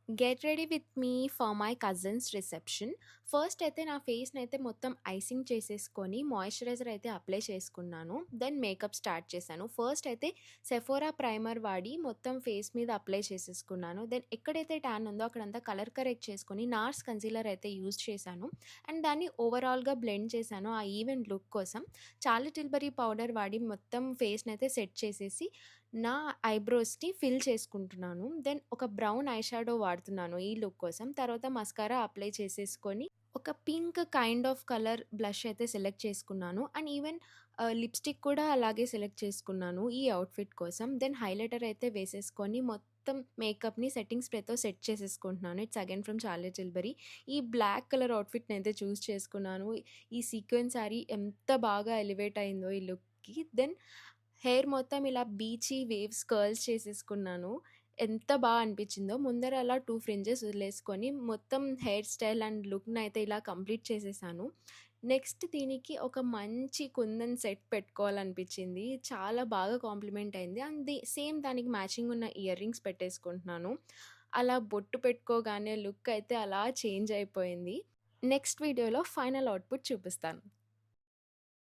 Get ready with me for my cousins reception. First అయితే నా ఫేస్‌ని అయితే మొత్తం ఐసింగ్ చేసేసుకొని, మాయిశ్చరైజర్ అయితే అప్లై చేసుకున్నాను. దెన్ మేకప్ స్టార్ట్ చేశాను. ఫస్ట్ అయితే సెఫోరా ప్రైమర్ వాడి మొత్తం ఫేస్ మీద అప్లై చేసేసుకున్నాను. దెన్ ఎక్కడైతే ట్యాన్ ఉందో అక్కడంతా కలర్ కరెక్ట్ చేసుకొని, నార్స్ కన్సీలర్ అయితే యూజ్ చేశాను. అండ్ దాన్ని ఓవరాల్‌గా బ్లెండ్ చేశాను ఆ ఈవెంట్ లుక్ కోసం. చార్లీ టిల్బరీ పౌడర్ వాడి మొత్తం ఫేస్‌ని అయితే సెట్ చేసేసి, నా ఐబ్రోస్‌ని ఫిల్ చేసుకుంటున్నాను. దెన్ ఒక బ్రౌన్ ఐ షాడో వాడుతున్నాను ఈ లుక్ కోసం. తర్వాత మస్కారా అప్లై చేసేసుకొని, ఒక pink kind of colour blush అయితే సెలెక్ట్ చేసుకున్నాను. అండ్ ఈవెన్ లిప్‌స్టిక్ కూడా అలాగే సెలెక్ట్ చేసుకున్నాను ఈ అవుట్‌ఫిట్ కోసం. దెన్ హైలైటర్ అయితే వేసేసుకొని మొత్తం మేకప్‌ని సెట్టింగ్ స్ప్రేతో సెట్ చేసేసుకుంటున్నాను. It's again from Charlie Tilbury. ఈ బ్లాక్ కలర్ అవుట్‌ఫిట్‌ని అయితే చూజ్ చేసుకున్నాను. ఈ సీక్వెన్స్ సారీ ఎంత బాగా ఎలివేట్ అయిందో ఈ లుక్‌కి. దెన్ హెయిర్ మొత్తం ఇలా బీచీ వేవ్స్ కర్ల్స్ చేసేసుకున్నాను. ఎంత అనిపిచ్చిందో. ముందర అలా 2 ఫ్రింజెస్ వదిలేసుకొని మొత్తం హెయిర్ స్టైల్ అండ్ లుక్‌నయితే ఇలా కంప్లీట్ చేసేసాను. నెక్స్ట్ దీనికి ఒక మంచి కుందన్ సెట్ పెట్టుకోవాలనిపిచ్చింది. చాలా బాగా కాంప్లిమెంట్ అయింది. అండ్ సేమ్ దానికి మ్యాచింగ్ ఉన్న ఇయర్ రింగ్స్ పెట్టేసుకుంటున్నాను. అలా బొట్టు పెట్టుకోగానే లుక్ అయితే అలా చేంజ్ అయిపోయింది. నెక్స్ట్ వీడియోలో ఫైనల్ అవుట్‌పుట్ చూపిస్తాను.